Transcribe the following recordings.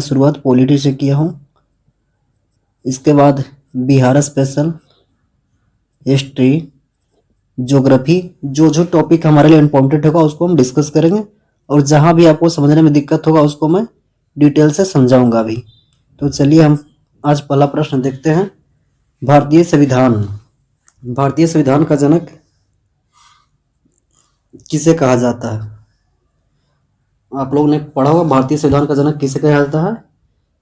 शुरुआत पॉलिटी से किया हूँ। इसके बाद बिहार स्पेशल, हिस्ट्री, ज्योग्राफी, जो जो टॉपिक हमारे लिए इम्पोर्टेंट होगा उसको हम डिस्कस करेंगे और जहाँ भी आपको समझने में दिक्कत होगा उसको मैं डिटेल से समझाऊंगा भी। तो चलिए हम आज पहला प्रश्न देखते हैं। भारतीय संविधान, भारतीय संविधान का जनक किसे कहा जाता है? आप लोगों ने पढ़ा होगा भारतीय संविधान का जनक किसे कहा जाता है।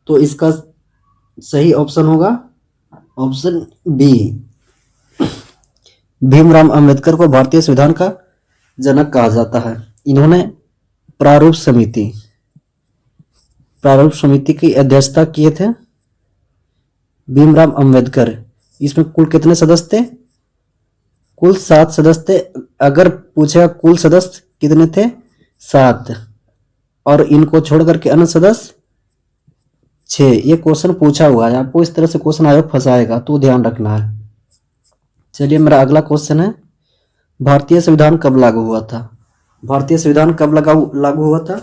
तो इसका सही ऑप्शन होगा ऑप्शन बी, भीमराव अंबेडकर को भारतीय संविधान का जनक कहा जाता है। इन्होंने प्रारूप समिति की अध्यक्षता किए थे भीमराव अंबेडकर। इसमें कुल कितने सदस्य थे? कुल 7 सदस्य थे। अगर पूछेगा कुल सदस्य कितने थे? 7, और इनको छोड़ करके अन्य सदस्य 6। ये क्वेश्चन पूछा हुआ है, आपको इस तरह से क्वेश्चन आयोग फंसाएगा तो ध्यान रखना है। चलिए मेरा अगला क्वेश्चन है, भारतीय संविधान कब लागू हुआ था? भारतीय संविधान कब लागू हुआ था?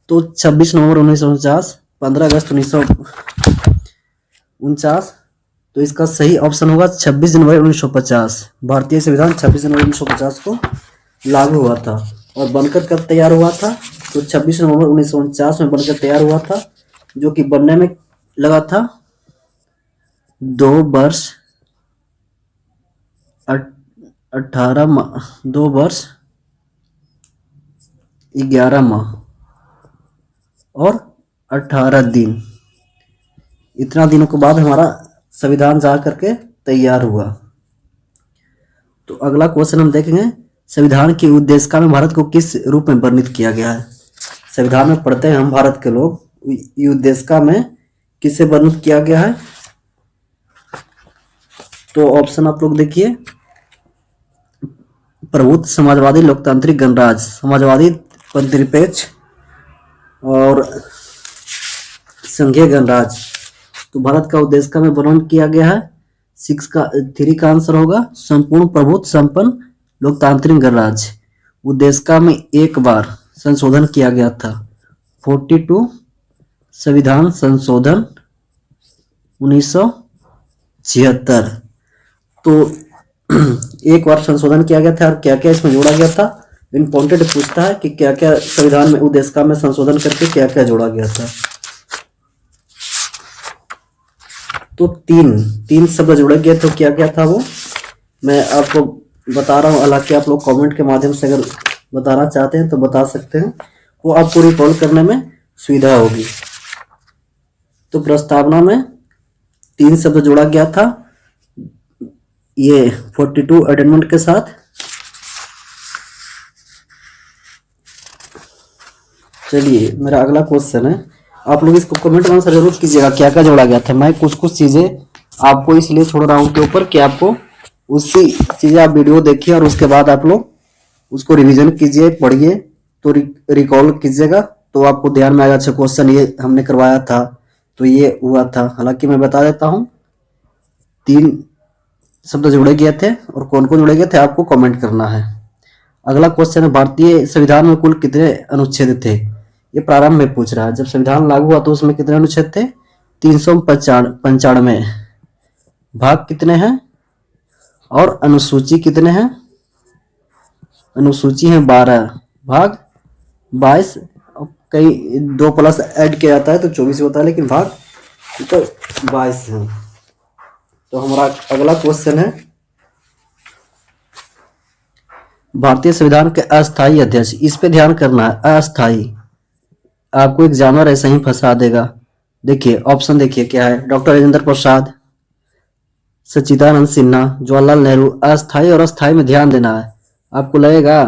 तो 26 नवंबर 1949, 15 अगस्त 1949। तो इसका सही ऑप्शन होगा 26 जनवरी 1950। भारतीय संविधान 26 जनवरी 1950 को लागू हुआ था। और बनकर कब तैयार हुआ था? तो 26 नवंबर 1949 में बनकर तैयार हुआ था, जो कि बनने में लगा था 2 वर्ष 2 वर्ष 11 माह और 18 दिन। इतना दिनों के बाद हमारा संविधान जा करके तैयार हुआ। तो अगला क्वेश्चन हम देखेंगे, संविधान की उद्देशिका में भारत को किस रूप में वर्णित किया गया है? संविधान में पढ़ते हैं हम भारत के लोग, उद्देशिका में किसे वर्णित किया गया है? तो ऑप्शन आप लोग देखिए, प्रभुत्व, समाजवादी, लोकतांत्रिक, गणराज्य। समाजवादी, धर्मनिरपेक्ष और संघीय गणराज्य। तो भारत का उद्देशिका में वर्णन किया गया है 3 का आंसर होगा संपूर्ण प्रभुत्व संपन्न लोकतांत्रिक गणराज्य। उद्देशिका में एक बार संशोधन किया गया था, 42 संविधान संशोधन 1976। तो एक बार संशोधन किया गया था और क्या क्या इसमें जोड़ा गया था? इम्पोर्टेंट पूछता है कि क्या क्या संविधान में उद्देशिका में संशोधन करके क्या क्या जोड़ा गया था। तो तीन शब्द जोड़े गए, तो क्या क्या था वो मैं आपको बता रहा हूँ। हालांकि आप लोग कमेंट के माध्यम से अगर बताना चाहते हैं तो बता सकते हैं, वो आपको रिकॉल करने में सुविधा होगी। तो प्रस्तावना में 3 शब्द जोड़ा गया था, ये 42 अमेंडमेंट के साथ। चलिए मेरा अगला क्वेश्चन है, आप लोग इसको कमेंट में आंसर जरूर कीजिएगा क्या क्या जोड़ा गया था। मैं कुछ चीजें आपको इसलिए छोड़ रहा हूँ के ऊपर कि आपको उसी चीजें आप वीडियो देखिए और उसके बाद आप लोग उसको रिवीजन कीजिए, पढ़िए, तो रिकॉल कीजिएगा, तो आपको ध्यान में आएगा अच्छा क्वेश्चन ये हमने करवाया था तो ये हुआ था। हालांकि मैं बता देता हूँ 3 शब्द जोड़े गए थे और कौन कौन जोड़े गए थे आपको कमेंट करना है। अगला क्वेश्चन है, भारतीय संविधान में कुल कितने अनुच्छेद थे? ये प्रारंभ में पूछ रहा है, जब संविधान लागू हुआ तो उसमें कितने अनुच्छेद थे? 395। भाग कितने हैं और अनुसूची कितने हैं? अनुसूची है 12, भाग 22, कई 2 प्लस ऐड किया जाता है तो 24 होता है, लेकिन भाग तो 22 है। तो हमारा अगला क्वेश्चन है, भारतीय संविधान के अस्थायी अध्यक्ष, इस पे ध्यान करना है, अस्थायी। आपको एक जानवर ऐसा ही फंसा देगा। देखिए ऑप्शन देखिए क्या है, डॉक्टर राजेंद्र प्रसाद, सच्चिदानंद सिन्हा, जवाहरलाल नेहरू। अस्थायी और अस्थायी में ध्यान देना है। आपको लगेगा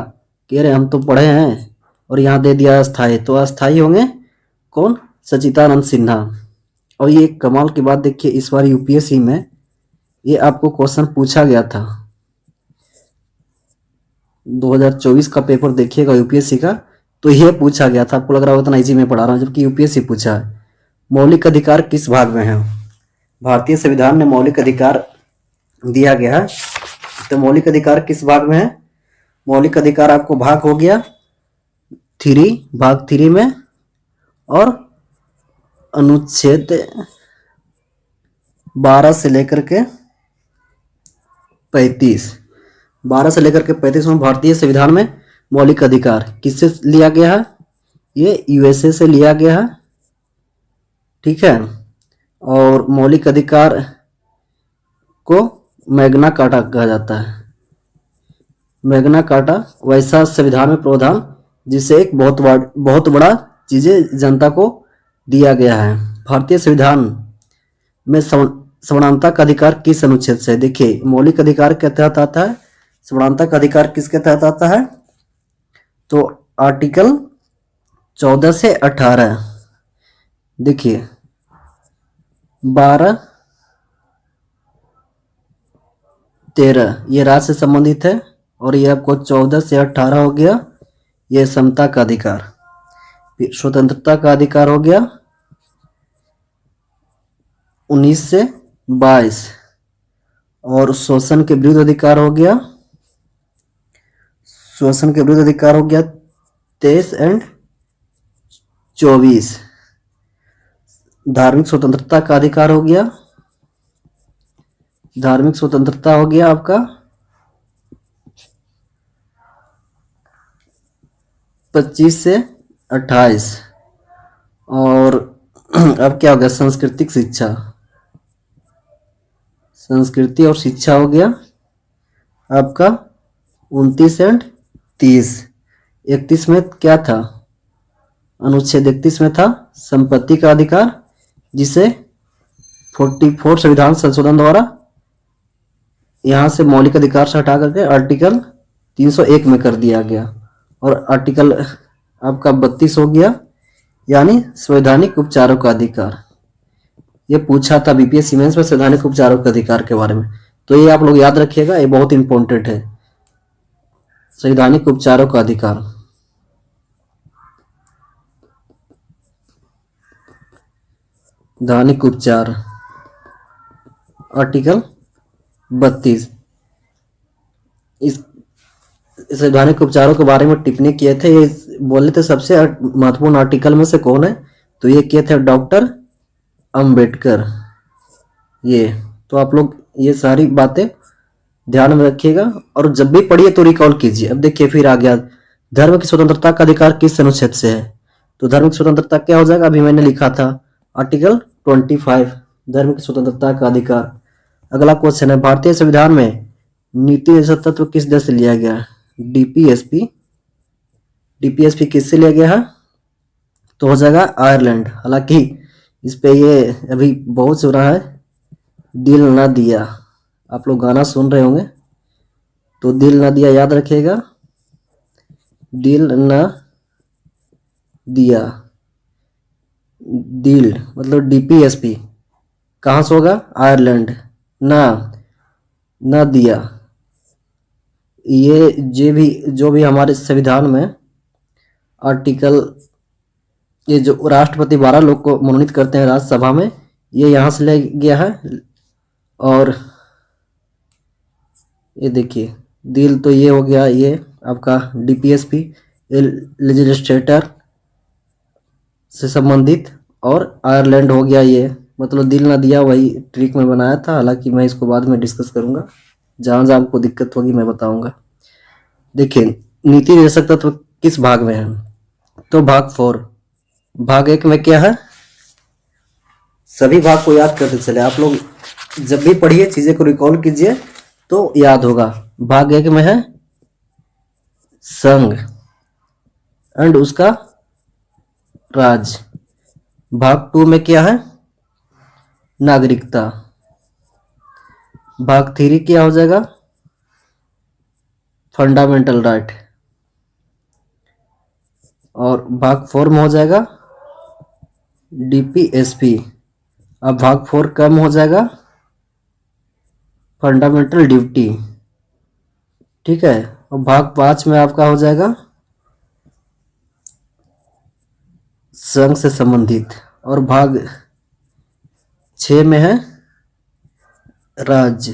कि अरे हम तो पढ़े हैं और यहाँ दे दिया अस्थायी, तो अस्थायी होंगे कौन? सच्चिदानंद सिन्हा। और ये कमाल की बात देखिए, इस बार यूपीएससी में ये आपको क्वेश्चन पूछा गया था। 2024 का पेपर देखिएगा यूपीएससी का, तो यह पूछा गया था। आपको लग रहा होगा इतना इजी में पढ़ा रहा हूँ, जबकि यूपीएससी पूछा है। मौलिक अधिकार किस भाग में है? भारतीय संविधान में मौलिक अधिकार दिया गया है, तो मौलिक अधिकार किस भाग में है? मौलिक अधिकार आपको भाग हो गया 3, भाग 3 में, और अनुच्छेद 12 से लेकर के 35, 12 से लेकर के 35 में भारतीय संविधान में मौलिक अधिकार किससे लिया गया है? ये यूएसए से लिया गया है, ठीक है। और मौलिक अधिकार को मैग्ना कार्टा कहा जाता है। मैग्ना कार्टा वैसा संविधान में प्रावधान जिसे एक बहुत बड़ा चीजें जनता को दिया गया है। भारतीय संविधान में समानता का अधिकार किस अनुच्छेद से? देखिए, मौलिक अधिकार के तहत आता है, समानता का अधिकार किसके तहत आता है? तो आर्टिकल 14 से 18। देखिए 12, 13 ये राज्य से संबंधित है, और ये आपको 14 से 18 हो गया ये समता का अधिकार। फिर स्वतंत्रता का अधिकार हो गया 19 से 22, और शोषण के विरुद्ध अधिकार हो गया 23 एंड 24। धार्मिक स्वतंत्रता का अधिकार हो गया, धार्मिक स्वतंत्रता हो गया आपका 25 से 28। और अब क्या हो गया? सांस्कृतिक शिक्षा, संस्कृति और शिक्षा हो गया आपका 29 एंड 30। 31 में क्या था? अनुच्छेद 31 में था संपत्ति का अधिकार, जिसे 44 संविधान संशोधन द्वारा यहां से मौलिक अधिकार से हटा करके आर्टिकल 301 में कर दिया गया। और आर्टिकल आपका 32 हो गया, यानी संवैधानिक उपचारों का अधिकार। ये पूछा था बीपीएससी मेंस में संवैधानिक उपचारों के अधिकार के बारे में, तो ये आप लोग याद रखिएगा, ये बहुत इंपॉर्टेंट है। संवैधानिक उपचारों का अधिकार, संवैधानिक उपचार आर्टिकल 32। इस संवैधानिक उपचारों के बारे में टिप्पणी किए थे, ये बोले थे सबसे महत्वपूर्ण आर्टिकल में से कौन है, तो ये किए थे डॉक्टर अंबेडकर। ये तो आप लोग ये सारी बातें ध्यान में रखिएगा, और जब भी पढ़िए तो रिकॉल कीजिए। अब देखिए फिर आ गया धर्म की स्वतंत्रता का अधिकार किस अनुच्छेद से है? तो धर्म की स्वतंत्रता क्या हो जाएगा? अभी मैंने लिखा था आर्टिकल 25, धर्म की स्वतंत्रता का अधिकार। अगला क्वेश्चन है, भारतीय संविधान में नीति निर्देशक तत्व किस देश से लिया गया? डीपीएसपी। डीपीएसपी किससे लिया गया है? तो हो जाएगा आयरलैंड। हालांकि इस पे ये अभी बहुत सुना है, दिल ना दिया। आप लोग गाना सुन रहे होंगे, तो दिल ना दिया याद रखिएगा, दिल ना दिया, दिल मतलब डीपीएसपी कहाँ से होगा? आयरलैंड। ना दिया, ये जो भी हमारे संविधान में आर्टिकल, ये जो राष्ट्रपति 12 लोग को मनोनीत करते हैं राज्यसभा में, ये यहाँ से ले गया है। और ये देखिए दिल तो ये हो गया, ये आपका डीपीएसपी लेजिस्लेटर से संबंधित, और आयरलैंड हो गया ये, मतलब दिल ना दिया वही ट्रिक में बनाया था। हालांकि मैं इसको बाद में डिस्कस करूंगा, जहां जहां आपको दिक्कत होगी मैं बताऊंगा। देखिए नीति निर्देशक तत्व किस भाग में है? तो भाग 4। भाग 1 में क्या है? सभी भाग को याद करते चले आप लोग, जब भी पढ़िए चीजें को रिकॉल कीजिए तो याद होगा। भाग 1 में है संघ एंड उसका राज। भाग 2 में क्या है? नागरिकता। भाग 3 क्या हो जाएगा? Fundamental right. और भाग 4 में हो जाएगा डीपीएसपी। अब भाग 4 कम हो जाएगा फंडामेंटल ड्यूटी, ठीक है। और भाग 5 में आपका हो जाएगा संघ से संबंधित, और भाग 6 में है राज्य।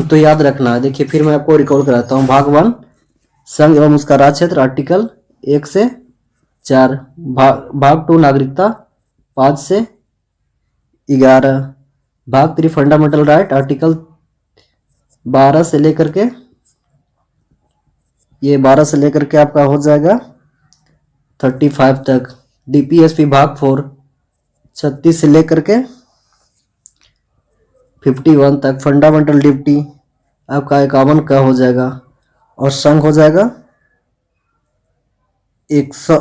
तो याद रखना है। देखिए फिर मैं आपको रिकॉल कराता हूँ। भाग 1 संघ एवं उसका राज्य क्षेत्र, आर्टिकल 1 से 4। भाग 2 नागरिकता, 5 से 11, भाग 3 फंडामेंटल राइट आर्टिकल 12 से लेकर के, ये 12 से लेकर के आपका हो जाएगा 35 तक। डीपीएसपी भाग 4 36 से लेकर के 51 तक। फंडामेंटल ड्यूटी आपका 51 का हो जाएगा, और संघ हो जाएगा 100,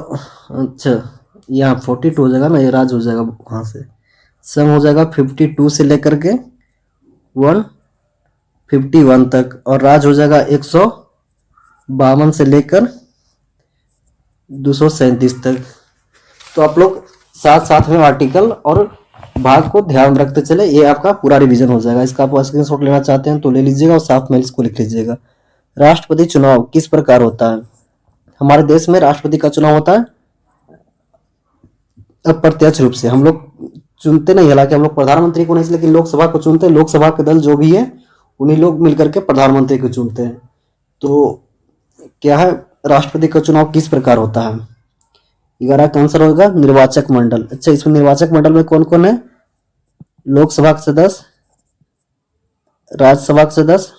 अच्छा यहाँ 42 हो जाएगा ना, ये राज हो जाएगा वहाँ से। संघ हो जाएगा 52 से लेकर के 151 तक, और राज हो जाएगा 152 से लेकर 237 तक। तो आप लोग साथ साथ में आर्टिकल और भाग को ध्यान रखते चले, ये आपका पूरा रिवीजन हो जाएगा। इसका आप स्क्रीनशॉट लेना चाहते हैं तो ले लीजिएगा, और साथ में इसको लिख लीजिएगा। राष्ट्रपति चुनाव किस प्रकार होता है? हमारे देश में राष्ट्रपति का चुनाव होता है अप्रत्यक्ष रूप से, हम लोग चुनते नहीं, हालांकि हम लोग प्रधानमंत्री को नहीं, लेकिन लोकसभा को चुनते हैं। लोकसभा के दल जो भी है उन्हीं लोग मिलकर के प्रधानमंत्री को चुनते हैं। तो क्या है, राष्ट्रपति का चुनाव किस प्रकार होता है? 11 का आंसर होगा निर्वाचक मंडल। अच्छा, इसमें निर्वाचक मंडल में कौन कौन है? लोकसभा के सदस्य, राज्यसभा के सदस्य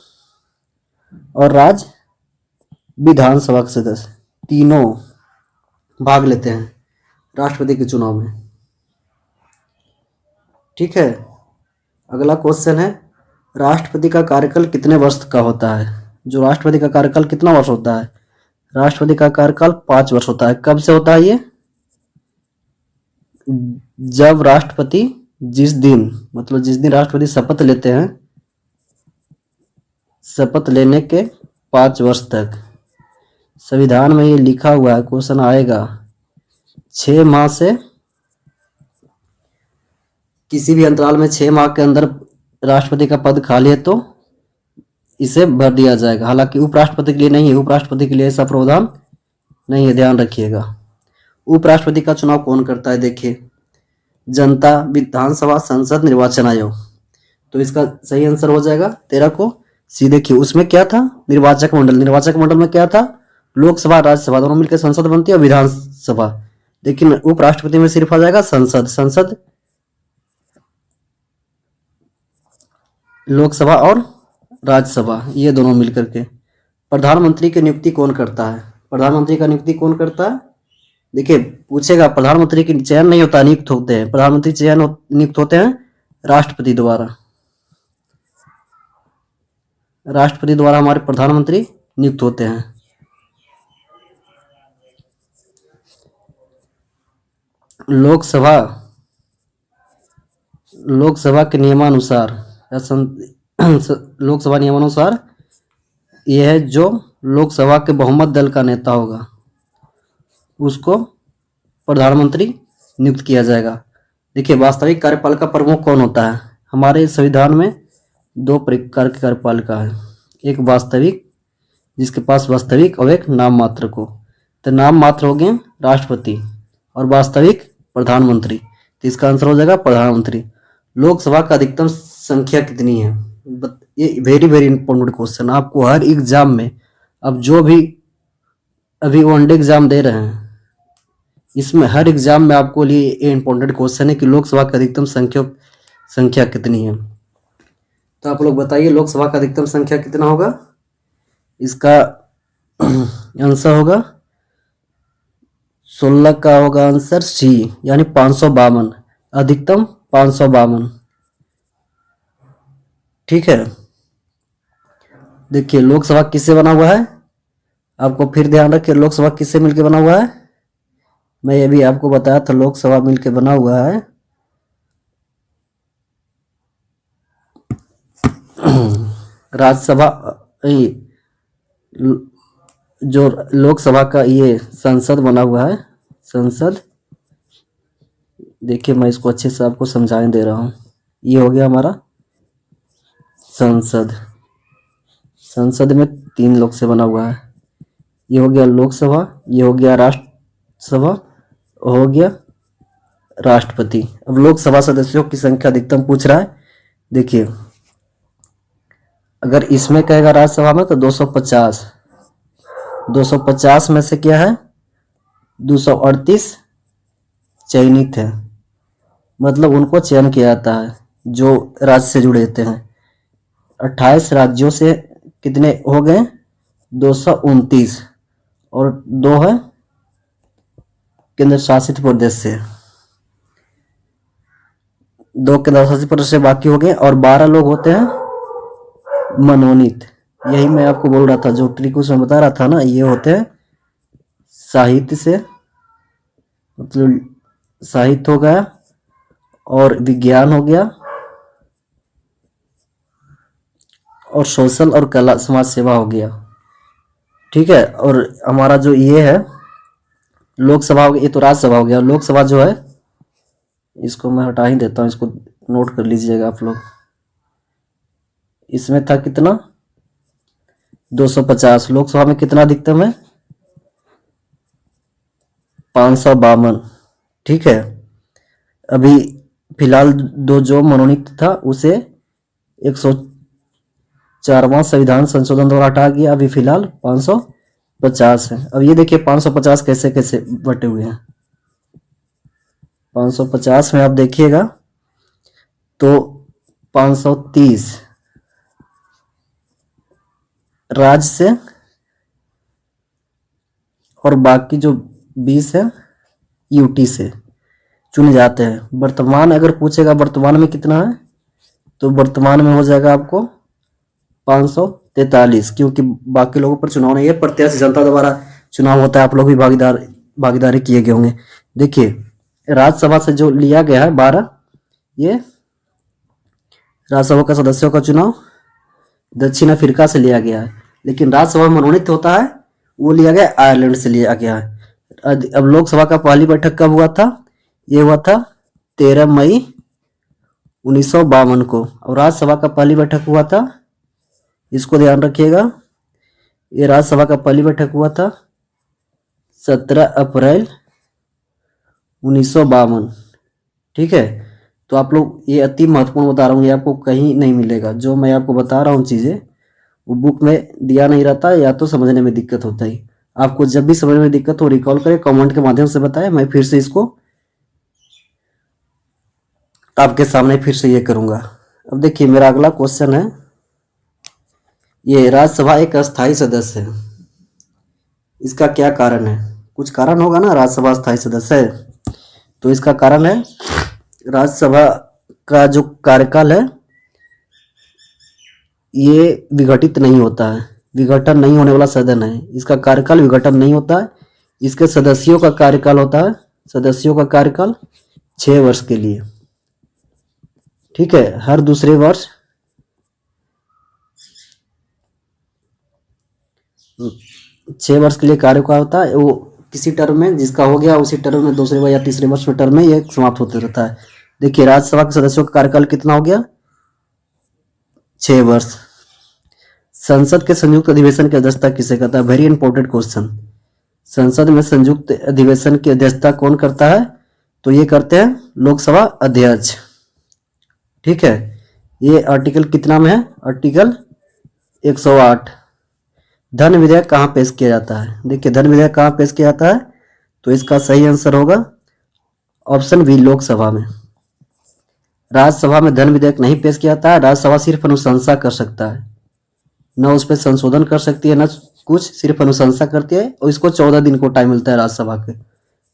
और राज्य विधानसभा के सदस्य, तीनों भाग लेते हैं राष्ट्रपति के चुनाव में। ठीक है, अगला क्वेश्चन है, राष्ट्रपति का कार्यकाल कितने वर्ष का होता है? जो राष्ट्रपति का कार्यकाल कितना वर्ष होता है? राष्ट्रपति का कार्यकाल 5 वर्ष होता है। कब से होता है ये? जब राष्ट्रपति जिस दिन, मतलब जिस दिन राष्ट्रपति शपथ लेते हैं, शपथ लेने के 5 वर्ष तक। संविधान में ये लिखा हुआ है, क्वेश्चन आएगा 6 माह से, किसी भी अंतराल में 6 माह के अंदर राष्ट्रपति का पद खाली है तो इसे भर दिया जाएगा। हालांकि उपराष्ट्रपति के लिए नहीं है, उपराष्ट्रपति के लिए ऐसा प्रावधान नहीं है, ध्यान रखिएगा। उपराष्ट्रपति का चुनाव कौन करता है? देखिए, जनता, विधानसभा, संसद, निर्वाचन आयोग। तो इसका सही आंसर हो जाएगा 13 को। सी देखिए, उसमें क्या था? निर्वाचक मंडल। निर्वाचक मंडल में क्या था? लोकसभा, राज्यसभा दोनों मिलकर संसद बनती है, और विधानसभा। लेकिन उपराष्ट्रपति में सिर्फ आ जाएगा संसद। संसद, लोकसभा और राज्यसभा, ये दोनों मिलकर के। प्रधानमंत्री की नियुक्ति कौन करता है? प्रधानमंत्री का नियुक्ति कौन करता है? देखिए, पूछेगा, प्रधानमंत्री की चयन नहीं होता, नियुक्त होते हैं। प्रधानमंत्री नियुक्त होते हैं राष्ट्रपति द्वारा। राष्ट्रपति द्वारा हमारे प्रधानमंत्री नियुक्त होते हैं। लोकसभा के नियमानुसार, लोकसभा नियमानुसार यह है, जो लोकसभा के बहुमत दल का नेता होगा उसको प्रधानमंत्री नियुक्त किया जाएगा। देखिए, वास्तविक कार्यपालिका प्रमुख कौन होता है? हमारे संविधान में 2 प्रकार के कार्यपालिका है, एक वास्तविक, जिसके पास वास्तविक, और एक नाम मात्र को। तो नाम मात्र हो गए राष्ट्रपति, और वास्तविक प्रधानमंत्री। तो इसका आंसर हो जाएगा प्रधानमंत्री। लोकसभा का अधिकतम संख्या कितनी है? ये वेरी वेरी इंपॉर्टेंट क्वेश्चन, आपको हर एग्जाम में, अब जो भी अभी वनडे एग्जाम दे रहे हैं, इसमें हर एग्जाम में आपको लिए ये इंपॉर्टेंट क्वेश्चन है कि लोकसभा का अधिकतम संख्या कितनी है। तो आप लोग बताइए, लोकसभा का अधिकतम संख्या कितना होगा? इसका आंसर होगा 16 का होगा आंसर सी, यानी 552, अधिकतम 552। ठीक है, देखिए, लोकसभा किससे बना हुआ है? आपको फिर ध्यान रखिए, लोकसभा किससे मिलकर बना हुआ है? मैं ये भी आपको बताया था, लोकसभा मिलकर बना हुआ है राज्यसभा, जो लोकसभा का ये संसद बना हुआ है, संसद। देखिए, मैं इसको अच्छे से आपको समझाने दे रहा हूँ। ये हो गया हमारा संसद। संसद में 3 लोग से बना हुआ है। ये हो गया लोकसभा, ये हो गया राज्यसभा, हो गया राष्ट्रपति। अब लोकसभा सदस्यों की संख्या अधिकतम पूछ रहा है। देखिए, अगर इसमें कहेगा राज्यसभा में तो 250, 250 में से क्या है? 238 चयनित है, मतलब उनको चयन किया जाता है जो राज्य से जुड़े होते हैं। 28 राज्यों से कितने हो गए? 229, और 2 है केंद्र शासित प्रदेश से, 2 केंद्र शासित प्रदेश से बाकी हो गए, और 12 लोग होते हैं मनोनीत। यही मैं आपको बोल रहा था, जो ट्रिक उसमें बता रहा था ना, ये होते हैं साहित्य से, मतलब साहित्य हो गया, और विज्ञान हो गया, और सोशल और कला समाज सेवा हो गया। ठीक है, और हमारा जो ये है लोकसभा हो गया, ये तो राज्यसभा हो गया। लोकसभा जो है, इसको मैं हटा ही देता हूँ, इसको नोट कर लीजिएगा आप लोग। इसमें था कितना? 250। लोकसभा में कितना अधिकतम है? 552। ठीक है, अभी फिलहाल दो जो मनोनीत था उसे 104वां संविधान संशोधन द्वारा हटा गया। अभी फिलहाल 550 है। अब ये देखिए 550 कैसे कैसे बटे हुए हैं। 550 में आप देखिएगा तो 530 राज्य से, और बाकी जो 20 है यूटी से चुने जाते हैं। वर्तमान अगर पूछेगा वर्तमान में कितना है, तो वर्तमान में हो जाएगा आपको 543, क्योंकि बाकी लोगों पर चुनाव नहीं है, प्रत्याशी जनता द्वारा चुनाव होता है। आप लोग भी भागीदारी किए गए होंगे। देखिए राज्यसभा से जो लिया गया है 12, ये राज्यसभा का सदस्यों का चुनाव दक्षिण अफ्रीका से लिया गया है, लेकिन राज्यसभा में मनोनीत होता है वो लिया गया आयरलैंड से लिया गया है। अब लोकसभा का पहली बैठक कब हुआ था? ये हुआ था 13 मई 1952 को, और राज्यसभा का पहली बैठक हुआ था, इसको ध्यान रखिएगा, ये राज्यसभा का पहली बैठक हुआ था 17 अप्रैल 1952। ठीक है, तो आप लोग ये अति महत्वपूर्ण बता रहा हूँ, ये आपको कहीं नहीं मिलेगा। जो मैं आपको बता रहा हूँ चीज़ें वो बुक में दिया नहीं रहता, या तो समझने में दिक्कत होता ही। आपको जब भी समझने में दिक्कत हो रिकॉल करें, कमेंट के माध्यम से बताएं, मैं फिर से इसको आपके सामने फिर से ये करूँगा। अब देखिए मेरा अगला क्वेश्चन है, ये राज्यसभा एक अस्थायी सदस्य है, इसका क्या कारण है? कुछ कारण होगा ना, राज्यसभा अस्थायी सदस्य है, तो इसका कारण है राज्यसभा का जो कार्यकाल है ये विघटित नहीं होता है, विघटन नहीं होने वाला सदन है। इसका कार्यकाल विघटन नहीं होता है। इसके सदस्यों का कार्यकाल होता है, सदस्यों का कार्यकाल 6 वर्ष के लिए। ठीक है, हर दूसरे वर्ष 6 वर्ष के लिए कार्यकाल होता है। वो किसी टर्म में जिसका हो गया उसी टर्म में दूसरे वर्ष या तीसरे वर्ष में टर्म में ये समाप्त होते रहता है। देखिए राज्यसभा के सदस्यों का कार्यकाल कितना हो गया? 6 वर्ष। संसद के संयुक्त अधिवेशन की अध्यक्षता किसे करता है? Very important question. संसद में संयुक्त अधिवेशन की अध्यक्षता कौन करता है? तो ये करते हैं लोकसभा अध्यक्ष। ठीक है, ये आर्टिकल कितना में है? आर्टिकल 108। धन विधेयक कहाँ पेश किया जाता है? देखिए धन विधेयक कहाँ पेश किया जाता है, तो इसका सही आंसर होगा ऑप्शन बी, लोकसभा में। राज्यसभा में धन विधेयक नहीं पेश किया जाता है। राज्यसभा सिर्फ अनुशंसा कर सकता है, न उस पर संशोधन कर सकती है, न कुछ, सिर्फ अनुशंसा करती है। और इसको 14 दिन को टाइम मिलता है राज्यसभा के।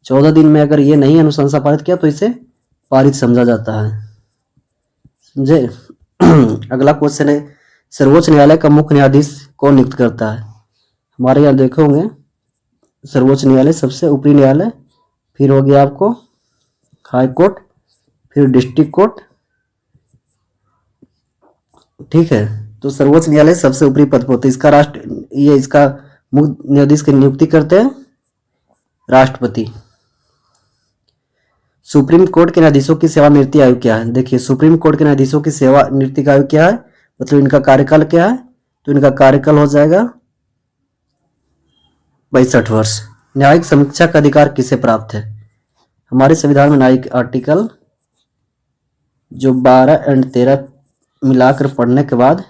14 दिन में अगर ये नहीं अनुशंसा पारित किया तो इसे पारित समझा जाता है। समझे? अगला क्वेश्चन है, सर्वोच्च न्यायालय का मुख्य न्यायाधीश कौन नियुक्त करता है? हमारे यहाँ देखे होंगे सर्वोच्च न्यायालय सबसे ऊपरी न्यायालय, फिर हो गया आपको हाई कोर्ट, फिर डिस्ट्रिक्ट कोर्ट। ठीक है, तो सर्वोच्च न्यायालय सबसे ऊपरी पद पर होता है। इसका मुख्य न्यायाधीश की नियुक्ति करते हैं राष्ट्रपति। सुप्रीम कोर्ट के न्यायाधीशों की सेवानिवृत्ति आयु क्या है? देखिए सुप्रीम कोर्ट के न्यायाधीशों की सेवानिवृत्ति का आयु क्या है, मतलब इनका कार्यकाल क्या है? तो इनका कार्यकाल हो जाएगा 62 वर्ष। न्यायिक समीक्षा का अधिकार किसे प्राप्त है? हमारे संविधान में न्यायिक आर्टिकल जो 12 एंड 13 मिलाकर पढ़ने के बाद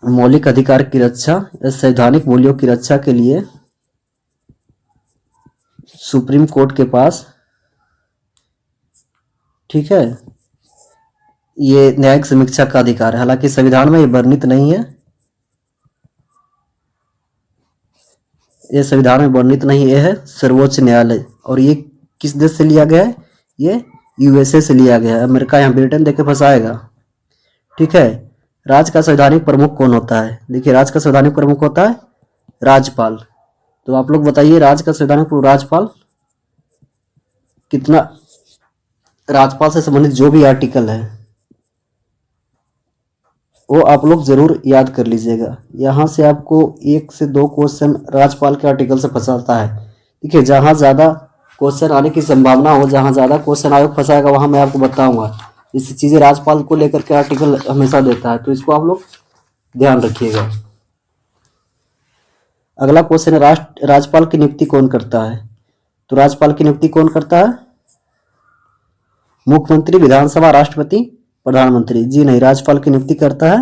मौलिक अधिकार की रक्षा या संवैधानिक मूल्यों की रक्षा के लिए सुप्रीम कोर्ट के पास ठीक है, ये न्यायिक समीक्षा का अधिकार है। हालांकि संविधान में ये वर्णित नहीं है, ये संविधान में वर्णित नहीं, ये है सर्वोच्च न्यायालय। और ये किस देश से लिया गया है? ये यूएसए से लिया गया है। अमेरिका यहाँ ब्रिटेन देके फंसाएगा। ठीक है, राज्य का संवैधानिक प्रमुख कौन होता है? देखिए, राज्य का संवैधानिक प्रमुख होता है राज्यपाल। तो आप लोग बताइए, राज्य का संवैधानिक प्रमुख राज्यपाल कितना, राज्यपाल से संबंधित जो भी आर्टिकल है वो आप लोग जरूर याद कर लीजिएगा। यहाँ से आपको 1 से 2 क्वेश्चन राज्यपाल के आर्टिकल से फंसाता है। देखिए, जहाँ ज़्यादा क्वेश्चन आने की संभावना हो, जहाँ ज़्यादा क्वेश्चन आयोग फंसाएगा, वहाँ मैं आपको बताऊंगा। इस चीज़ें राज्यपाल को लेकर के आर्टिकल हमेशा देता है, तो इसको आप लोग ध्यान रखिएगा। अगला क्वेश्चन है, राज्यपाल की नियुक्ति कौन करता है? तो राज्यपाल की नियुक्ति कौन करता है? मुख्यमंत्री, विधानसभा, राष्ट्रपति, प्रधानमंत्री? जी नहीं, राज्यपाल की नियुक्ति करता है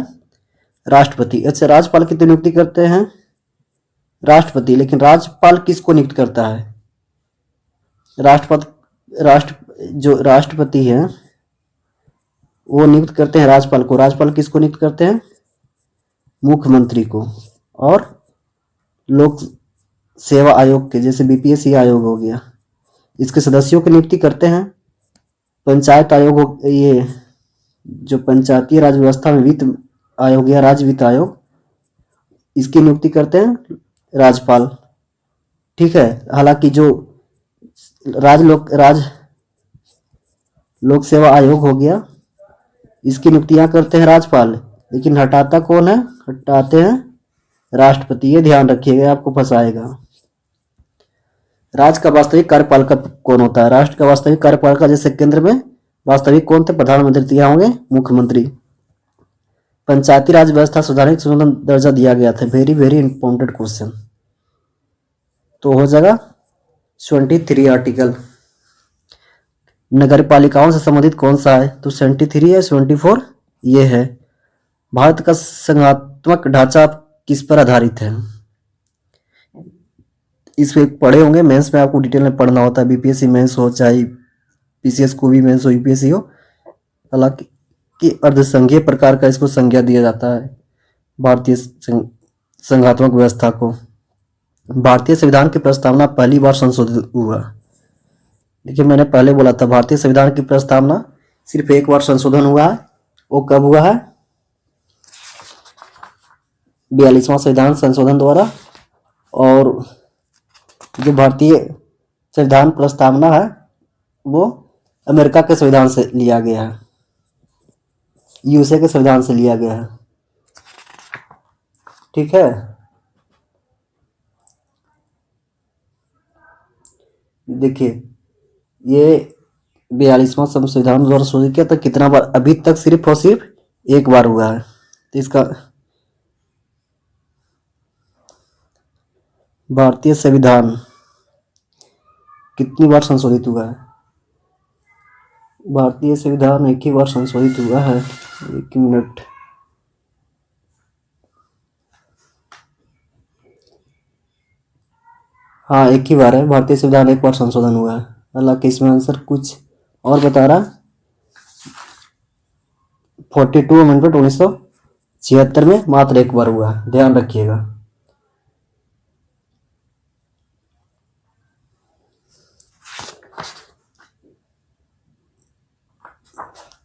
राष्ट्रपति। अच्छा, राज्यपाल की तो नियुक्ति करते हैं राष्ट्रपति, लेकिन राज्यपाल किसको नियुक्त करता है? जो राष्ट्रपति है वो नियुक्त करते हैं राज्यपाल को। राज्यपाल किसको नियुक्त करते हैं? मुख्यमंत्री को। और लोक सेवा आयोग के, जैसे बीपीएससी आयोग हो गया, इसके सदस्यों की नियुक्ति करते हैं पंचायत आयोग। ये जो पंचायती राज व्यवस्था में वित्त आयोग या राज्य वित्त आयोग, इसकी नियुक्ति करते हैं राज्यपाल। ठीक है, हालांकि जो राज लोक सेवा आयोग हो गया, इसकी नियुक्तियां करते हैं राज्यपाल, लेकिन हटाता कौन है? हटाते हैं राष्ट्रपति। ये ध्यान रखिएगा, आपको फंसाएगा। राज्य का वास्तविक कार्यपालिका कौन होता है? राष्ट्र का वास्तविक कार्यपालिका, जैसे केंद्र में वास्तविक कौन थे? प्रधानमंत्री। दिया होंगे मुख्यमंत्री। पंचायती राज व्यवस्था सुधारने का संशोधन दर्जा दिया गया था। Very very important question. तो हो जाएगा 23 आर्टिकल। नगर पालिकाओं से संबंधित कौन सा है? तो 73 है, 74 ये है। भारत का संघात्मक ढांचा किस पर आधारित है? इसमें पढ़े होंगे, मेंस में आपको डिटेल में पढ़ना होता है। बीपीएससी मेंस हो, चाहे पीसीएस को भी मेंस हो, यूपीएससी हो। हालांकि कि अर्धसंघीय प्रकार का इसको संज्ञा दिया जाता है भारतीय संघात्मक व्यवस्था को। भारतीय संविधान की प्रस्तावना पहली बार संशोधित हुआ। देखिए, मैंने पहले बोला था भारतीय संविधान की प्रस्तावना सिर्फ एक बार संशोधन हुआ है। वो कब हुआ है? 42वां संविधान संशोधन द्वारा। और जो भारतीय संविधान प्रस्तावना है वो अमेरिका के संविधान से लिया गया है, यूएसए के संविधान से लिया गया है। ठीक है, देखिए, ये 42वां संविधान द्वारा संशोधित किया था। कितना बार? अभी तक सिर्फ और सिर्फ एक बार हुआ है। तो इसका भारतीय संविधान कितनी बार संशोधित हुआ है? भारतीय संविधान एक ही बार संशोधित हुआ है। एक मिनट, हाँ, एक ही बार है। भारतीय संविधान एक बार संशोधन हुआ है। हालांकि इसमें आंसर कुछ और बता रहा। 42 अमेंडमेंट 1976 में मात्र एक बार हुआ है, ध्यान रखिएगा।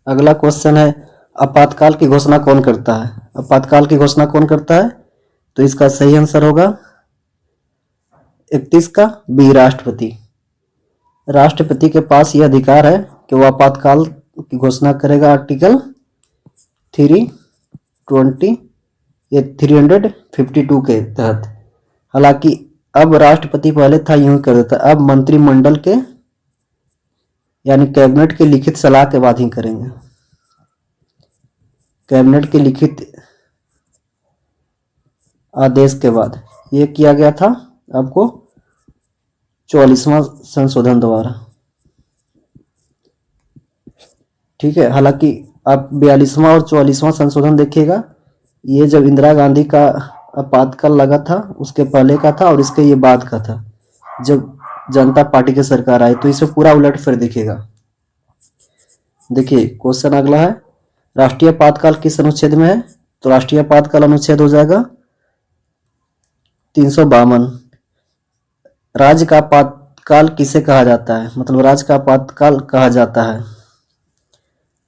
अगला क्वेश्चन है, आपातकाल की घोषणा कौन करता है? आपातकाल की घोषणा कौन करता है? तो इसका सही आंसर होगा 31 का बी, राष्ट्रपति। राष्ट्रपति के पास यह अधिकार है कि वह आपातकाल की घोषणा करेगा। आर्टिकल 320 या 352 के तहत। हालांकि अब राष्ट्रपति पहले था यूं कर देता, अब मंत्रिमंडल के यानी कैबिनेट के लिखित सलाह के बाद ही करेंगे। कैबिनेट के लिखित आदेश के बाद ये किया गया था आपको 44वां संशोधन द्वारा। ठीक है, हालांकि आप 42वां और 44वां संशोधन देखिएगा, ये जब इंदिरा गांधी का आपातकाल लगा था उसके पहले का था, और इसके ये बाद का था जब जनता पार्टी की सरकार आई। तो इसमें पूरा उलट फिर दिखेगा। देखिए क्वेश्चन अगला है, राष्ट्रीय आपातकाल किस अनुच्छेद में है? तो राष्ट्रीय आपातकाल अनुच्छेद हो जाएगा 352। राज्य का आपातकाल किसे कहा जाता है, मतलब राज्य का आपातकाल कहा जाता है,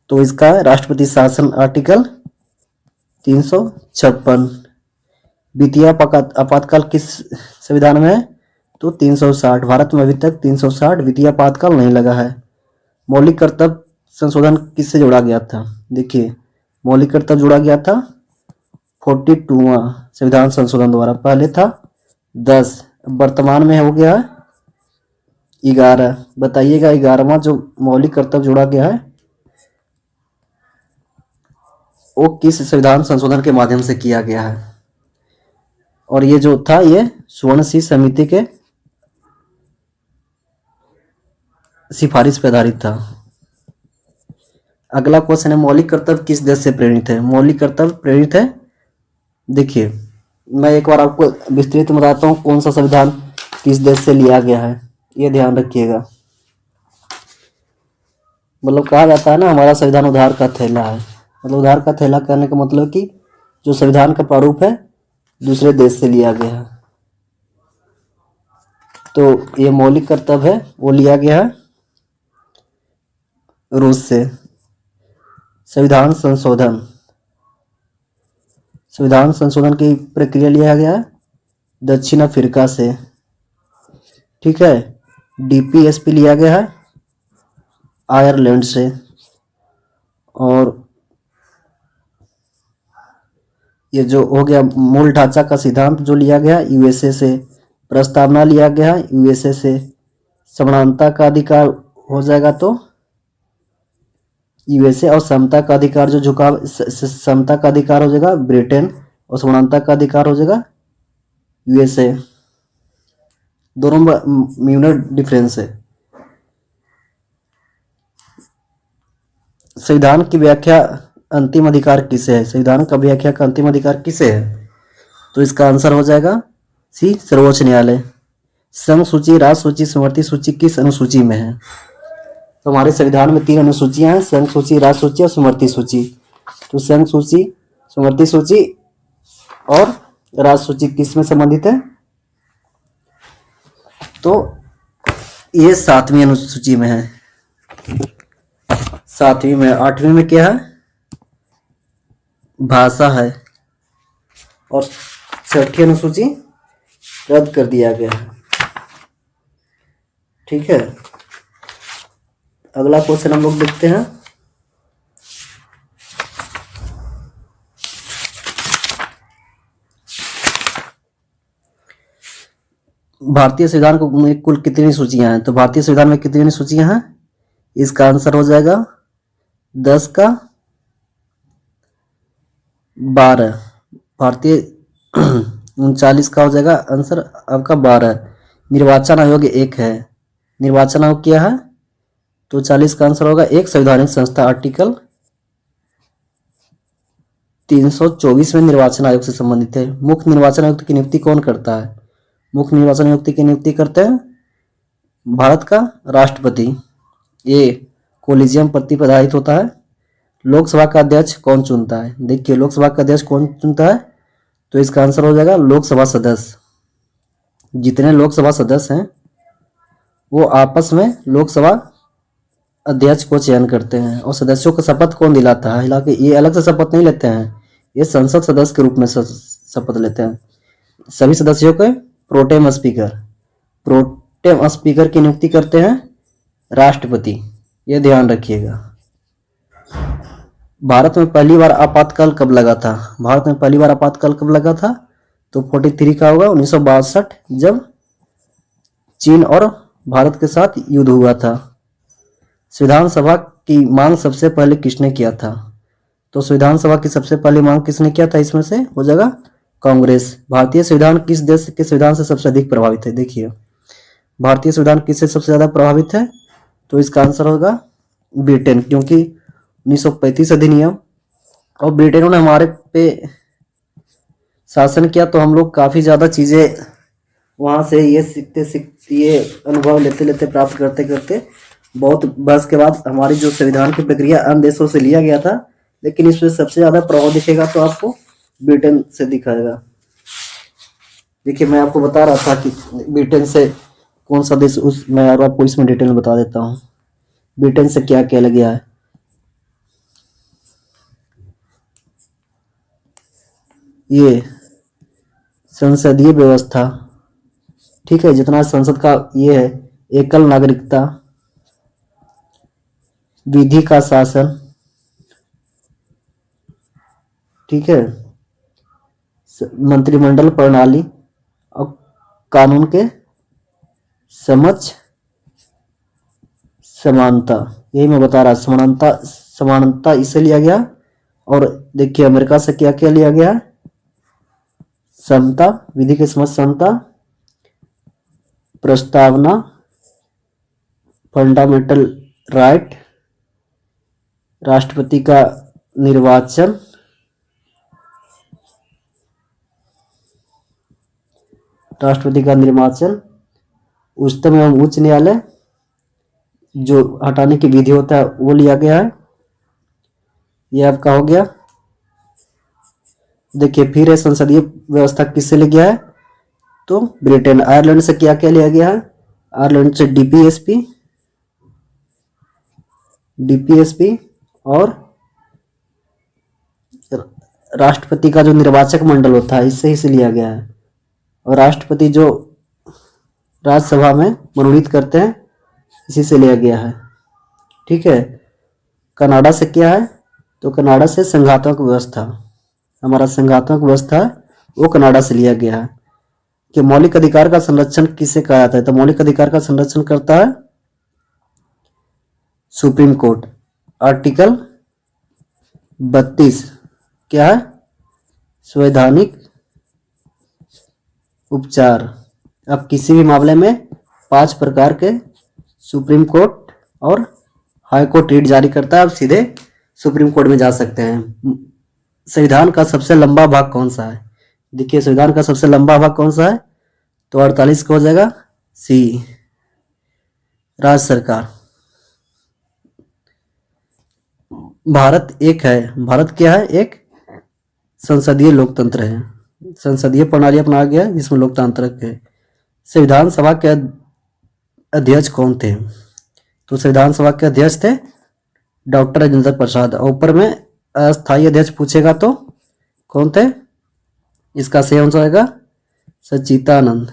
तो इसका राष्ट्रपति शासन आर्टिकल 356। वित्तीय आपातकाल किस संविधान में है? तो 360। भारत में अभी तक 360 वित्तीय आपातकाल नहीं लगा है। मौलिक कर्तव्य संशोधन किससे जोड़ा गया था? देखिए मौलिक कर्तव्य जोड़ा गया था 42वां संविधान संशोधन द्वारा। पहले था 10, वर्तमान में हो गया 11। बताइएगा 11वां जो मौलिक कर्तव्य जोड़ा गया है वो किस संविधान संशोधन के माध्यम से किया गया है? और ये जो था ये स्वर्ण सिंह समिति के सिफारिश पर आधारित था। अगला क्वेश्चन है, मौलिक कर्तव्य किस देश से प्रेरित है? मौलिक कर्तव्य प्रेरित है, देखिए मैं एक बार आपको विस्तृत बताता हूँ कौन सा संविधान किस देश से लिया गया है, ये ध्यान रखिएगा। मतलब कहा जाता है ना हमारा संविधान उधार का थैला है, मतलब उधार का थैला कहने का मतलब कि जो संविधान का प्रारूप है दूसरे देश से लिया गया है। तो ये मौलिक कर्तव्य है वो लिया गया है रूस से। संविधान संशोधन की प्रक्रिया लिया गया है दक्षिण अफ्रीका से, ठीक है। डीपीएसपी लिया गया है आयरलैंड से, और ये जो हो गया मूल ढांचा का सिद्धांत जो लिया गया यूएसए से, प्रस्तावना लिया गया यूएसए से, समानता का अधिकार हो जाएगा तो यूएसए, और समता का अधिकार जो झुकाव समता का अधिकार हो जाएगा ब्रिटेन, और समानता का अधिकार हो जाएगा यूएसए। दोनों में मिनट डिफरेंस है। संविधान की व्याख्या अंतिम अधिकार किसे है? संविधान का व्याख्या का अंतिम अधिकार किसे है? तो इसका आंसर हो जाएगा सी, सर्वोच्च न्यायालय। संघ सूची, राज सूची, स्मृति सूची किस अनुसूची में है? तो हमारे संविधान में 3 अनुसूचियां हैं, संघ सूची, राज सूची और स्मृति सूची। तो संघ सूची, स्मृति सूची और राज सूची किस में संबंधित है? तो ये 7वीं अनुसूची में है। 7वीं में। 8वीं में क्या है? भाषा है, और 6ठी अनुसूची रद्द कर दिया गया है, ठीक है। अगला क्वेश्चन हम लोग देखते हैं। भारतीय संविधान में कुल कितनी सूचियां हैं? तो भारतीय संविधान में कितनी सूचियां हैं? इसका आंसर हो जाएगा 10 का 12। भारतीय 39 का हो जाएगा आंसर आपका 12। निर्वाचन आयोग 1 है। निर्वाचन आयोग क्या है? तो 40 का आंसर होगा 1। संवैधानिक संस्था आर्टिकल 324 में निर्वाचन आयोग से संबंधित है। मुख्य निर्वाचन आयुक्त की नियुक्ति कौन करता है? मुख्य निर्वाचन आयुक्त की नियुक्ति करते हैं भारत का राष्ट्रपति। ये कोलिजियम प्रतिपदायित होता है। लोकसभा का अध्यक्ष कौन चुनता है? देखिए लोकसभा का अध्यक्ष कौन चुनता है? तो इसका आंसर हो जाएगा लोकसभा सदस्य। जितने लोकसभा सदस्य हैं वो आपस में लोकसभा अध्यक्ष को चयन करते हैं, और सदस्यों को शपथ कौन दिलाता है? हालांकि ये अलग से शपथ नहीं लेते हैं, ये संसद सदस्य के रूप में शपथ लेते हैं। सभी सदस्यों के प्रोटेम स्पीकर की नियुक्ति करते हैं राष्ट्रपति, ये ध्यान रखिएगा। भारत में पहली बार आपातकाल कब लगा था? भारत में पहली बार आपातकाल कब लगा था? तो 43 का होगा 1962, जब चीन और भारत के साथ युद्ध हुआ था। संविधान सभा की मांग सबसे पहले किसने किया था? तो संविधान सभा की सबसे पहली मांग किसने किया था? इसमें से हो जाएगा कांग्रेस। भारतीय संविधान किस देश के संविधान से सबसे अधिक प्रभावित है? देखिए भारतीय संविधान किससे सबसे ज्यादा प्रभावित है? तो इसका आंसर होगा ब्रिटेन, क्योंकि 1935 अधिनियम और ब्रिटेनों ने हमारे पे शासन किया, तो हम लोग काफी ज्यादा चीजें वहां से ये सीखते ये अनुभव लेते प्राप्त करते बहुत बहस के बाद हमारी जो संविधान की प्रक्रिया अन्य देशों से लिया गया था, लेकिन इसमें सबसे ज्यादा प्रभाव दिखेगा तो आपको ब्रिटेन से दिखाएगा। देखिए मैं आपको बता रहा था कि ब्रिटेन से कौन सा देश, उस मैं और आपको इसमें डिटेल में बता देता हूँ ब्रिटेन से क्या क्या लग गया है। ये संसदीय व्यवस्था, ठीक है, जितना संसद का ये है, एकल नागरिकता, विधि का शासन, ठीक है, मंत्रिमंडल प्रणाली और कानून के समक्ष समानता, यही मैं बता रहा, समानता, समानता इसे लिया गया। और देखिए अमेरिका से क्या क्या लिया गया, समता, विधि के समक्ष समता, प्रस्तावना, फंडामेंटल राइट, राष्ट्रपति का निर्वाचन, उच्चतम एवं उच्च न्यायालय जो हटाने की विधि होता है वो लिया गया है। ये आपका हो गया। देखिए फिर है संसदीय व्यवस्था किससे लिया गया है, तो ब्रिटेन। आयरलैंड से क्या क्या लिया गया है, आयरलैंड से डीपीएसपी और राष्ट्रपति का जो निर्वाचक मंडल होता है इससे ही से लिया गया है। और राष्ट्रपति जो राज्यसभा में मनोनीत करते हैं इसी से लिया गया है, ठीक है। कनाडा से क्या है, तो कनाडा से संघात्मक व्यवस्था, हमारा संघात्मक व्यवस्था है वो कनाडा से लिया गया है। कि मौलिक अधिकार का संरक्षण किसे कहा जाता है, तो मौलिक अधिकार का संरक्षण करता है सुप्रीम कोर्ट। आर्टिकल 32 क्या है, संवैधानिक उपचार। अब किसी भी मामले में 5 प्रकार के सुप्रीम कोर्ट और हाई कोर्ट रीट जारी करता है, आप सीधे सुप्रीम कोर्ट में जा सकते हैं। संविधान का सबसे लंबा भाग कौन सा है, देखिए संविधान का सबसे लंबा भाग कौन सा है, तो 48 का हो जाएगा सी, राज्य सरकार। भारत एक है, भारत क्या है, एक संसदीय लोकतंत्र है, संसदीय प्रणाली अपनाया गया है जिसमें लोकतांत्रिक है। संविधान सभा के अध्यक्ष कौन थे, तो संविधान सभा के अध्यक्ष थे डॉक्टर राजेंद्र प्रसाद। और ऊपर में अस्थायी अध्यक्ष पूछेगा तो कौन थे, इसका सही आंसर आएगा सच्चिदानंद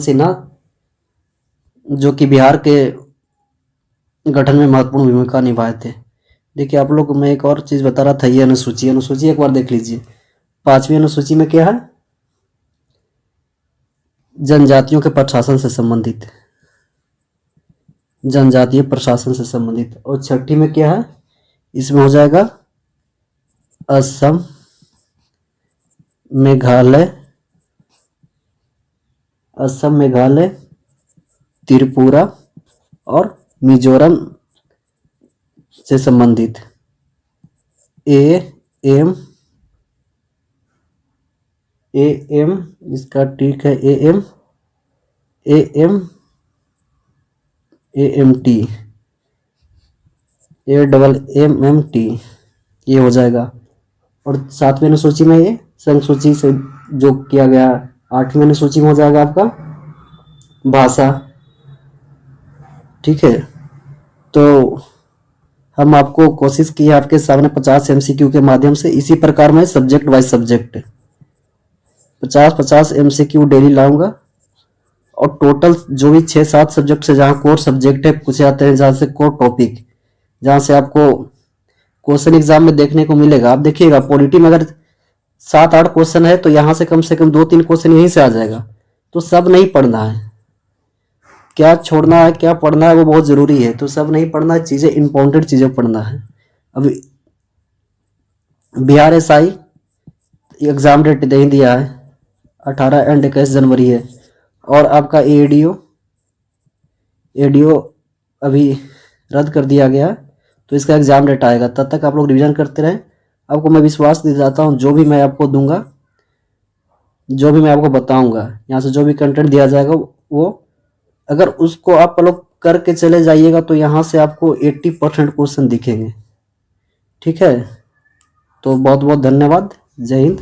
सिन्हा, जो कि बिहार के गठन में महत्वपूर्ण भूमिका निभाए थे। देखिए आप लोग को मैं एक और चीज बता रहा था, ये अनुसूची एक बार देख लीजिए। 5वीं अनुसूची में क्या है, जनजातियों के प्रशासन से संबंधित, जनजातीय प्रशासन से संबंधित। और 6ठी में क्या है, इसमें हो जाएगा असम, मेघालय, त्रिपुरा और मिजोरम से संबंधित। एएम इसका ठीक है, एएमटी, AMMT ये हो जाएगा। और 7वीं अनुसूची में ये संघ सूची से जो किया गया। 8वीं अनुसूची में हो जाएगा आपका भाषा, ठीक है। तो हम आपको कोशिश की है आपके सामने 50 MCQ के माध्यम से, इसी प्रकार में subject wise subject 50 MCQ daily लाऊंगा। और टोटल जो भी 6-7 सब्जेक्ट से जहाँ कोर सब्जेक्ट है पूछे जाते हैं, जहाँ से कोर टॉपिक, जहाँ से आपको क्वेश्चन एग्जाम में देखने को मिलेगा। आप देखिएगा पॉलिटी में अगर 7-8 क्वेश्चन है तो यहाँ से कम 2-3 क्वेश्चन यहीं से आ जाएगा। तो सब नहीं पढ़ना है, क्या छोड़ना है क्या पढ़ना है वो बहुत जरूरी है। तो सब नहीं पढ़ना है, चीजें इंपॉर्टेंट चीजें पढ़ना है। अभी बिहार SI एग्जाम डेट नहीं दिया है, 18 एंड 21 जनवरी है। और आपका एडीओ अभी रद्द कर दिया गया, तो इसका एग्जाम डेट आएगा। तब तक आप लोग रिवीजन करते रहें। आपको मैं विश्वास दिलाता हूँ, जो भी मैं आपको दूंगा, जो भी मैं आपको बताऊंगा, यहाँ से जो भी कंटेंट दिया जाएगा वो अगर उसको आप लोग करके चले जाइएगा तो यहाँ से आपको 80% क्वेश्चन दिखेंगे। ठीक है, तो बहुत बहुत धन्यवाद। जय हिंद।